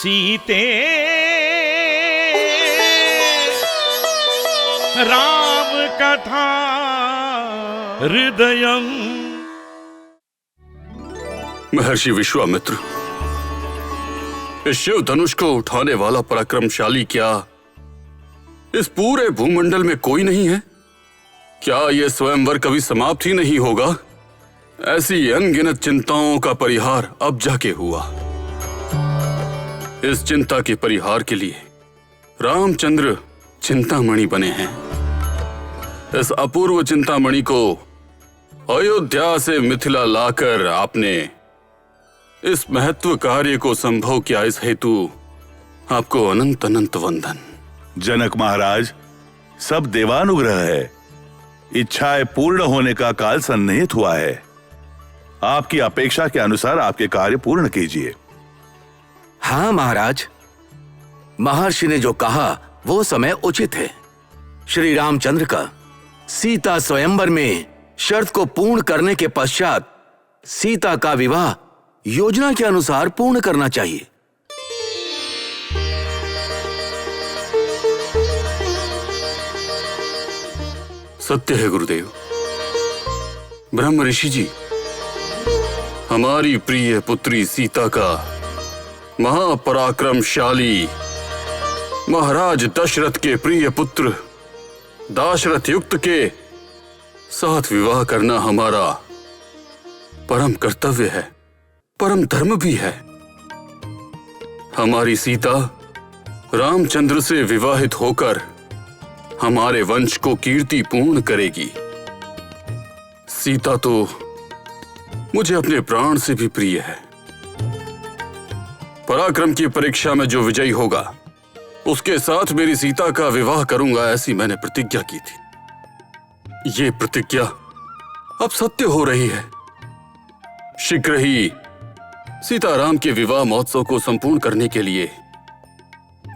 सीते राम कथा हृदयम। महर्षि विश्वामित्र, इस शिव धनुष को उठाने वाला पराक्रमशाली क्या इस पूरे भूमंडल में कोई नहीं है? क्या यह स्वयंवर कभी समाप्त ही नहीं होगा? ऐसी अनगिनत चिंताओं का परिहार अब जाके हुआ। इस चिंता के परिहार के लिए रामचंद्र चिंतामणि बने हैं। इस अपूर्व चिंतामणि को अयोध्या से मिथिला लाकर आपने इस महत्व कार्य को संभव किया। इस हेतु आपको अनंत अनंत वंदन। जनक महाराज, सब देवानुग्रह है। इच्छाएं पूर्ण होने का काल सन्निहित हुआ है। आपकी अपेक्षा के अनुसार आपके कार्य पूर्ण कीजिए। हाँ महाराज, महर्षि ने जो कहा वो समय उचित है। श्री रामचंद्र का सीता स्वयंवर में शर्त को पूर्ण करने के पश्चात सीता का विवाह योजना के अनुसार पूर्ण करना चाहिए। सत्य है गुरुदेव। ब्रह्म ऋषि जी, हमारी प्रिय पुत्री सीता का महापराक्रमशाली महाराज दशरथ के प्रिय पुत्र दाशरथ युक्त के साथ विवाह करना हमारा परम कर्तव्य है, परम धर्म भी है। हमारी सीता रामचंद्र से विवाहित होकर हमारे वंश को कीर्ति पूर्ण करेगी। सीता तो मुझे अपने प्राण से भी प्रिय है। पराक्रम की परीक्षा में जो विजयी होगा उसके साथ मेरी सीता का विवाह करूंगा, ऐसी मैंने प्रतिज्ञा की थी। ये प्रतिज्ञा अब सत्य हो रही है। शीघ्र ही सीताराम के विवाह महोत्सव को संपूर्ण करने के लिए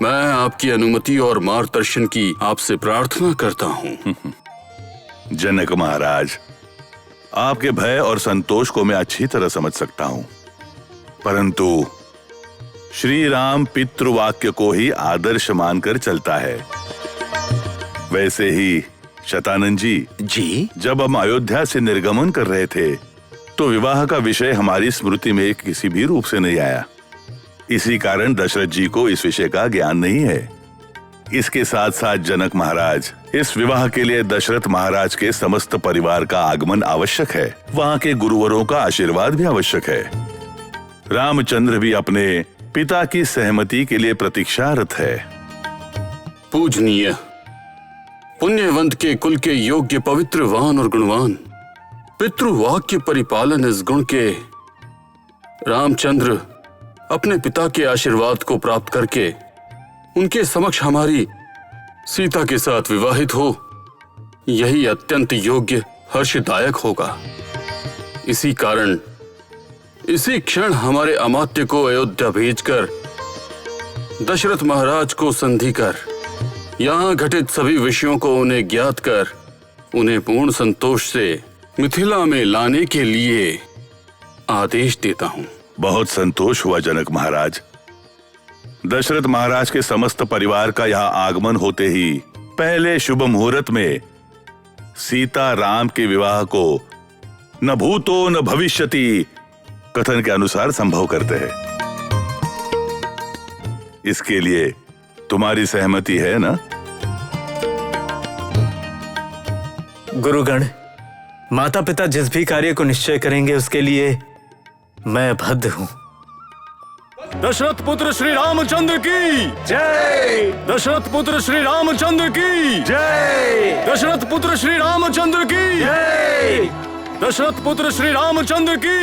मैं आपकी अनुमति और मार्गदर्शन की आपसे प्रार्थना करता हूं। जनक महाराज, आपके भय और संतोष को मैं अच्छी तरह समझ सकता हूं, परंतु श्री राम पितृवाक्य को ही आदर्श मानकर चलता है। वैसे ही शतानंद जी, जब हम अयोध्या से निर्गमन कर रहे थे तो विवाह का विषय हमारी स्मृति में किसी भी रूप से नहीं आया। इसी कारण दशरथ जी को इस विषय का ज्ञान नहीं है। इसके साथ साथ जनक महाराज, इस विवाह के लिए दशरथ महाराज के समस्त परिवार का आगमन आवश्यक है। वहाँ के गुरुवरों का आशीर्वाद भी आवश्यक है। रामचंद्र भी अपने पिता की सहमति के लिए प्रतीक्षारत है। पूजनीय पुण्यवंत के कुल के योग्य पवित्रवान और गुणवान पितृवाक्य परिपालन इस गुण के रामचंद्र अपने पिता के आशीर्वाद को प्राप्त करके उनके समक्ष हमारी सीता के साथ विवाहित हो, यही अत्यंत योग्य हर्षदायक होगा। इसी कारण इसी क्षण हमारे अमात्य को अयोध्या भेजकर दशरथ महाराज को संधि कर यहाँ घटित सभी विषयों को उन्हें ज्ञात कर उन्हें पूर्ण संतोष से मिथिला में लाने के लिए आदेश देता हूँ। बहुत संतोष हुआ जनक महाराज। दशरथ महाराज के समस्त परिवार का यहाँ आगमन होते ही पहले शुभ मुहूर्त में सीता राम के विवाह को न भूतो न भविष्यति कथन के अनुसार संभव करते हैं। इसके लिए तुम्हारी सहमति है ना? गुरुगण, माता पिता जिस भी कार्य को निश्चय करेंगे उसके लिए मैं बद्ध हूं। दशरथ पुत्र श्री रामचंद्र की जय। दशरथ पुत्र श्री रामचंद्र की जय। दशरथ पुत्र श्री रामचंद्र की जय। दशरथ पुत्र श्री रामचंद्र की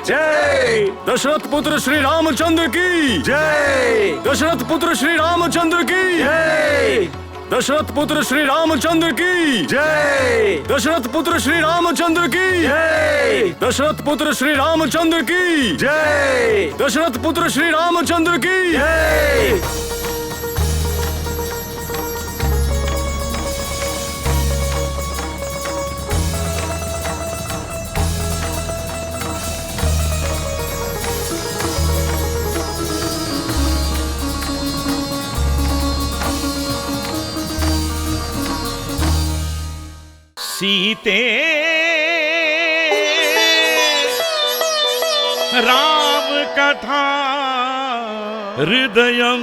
जय। दशरथ पुत्र श्री रामचंद्र की जय। दशरथ पुत्र श्री रामचंद्र की जय। दशरथ पुत्र श्री रामचंद्र की जय। दशरथ पुत्र श्री रामचंद्र की जय। दशरथ पुत्र श्री रामचंद्र की जय। दशरथ पुत्र श्री रामचंद्र की जय। सीते राम कथा हृदयं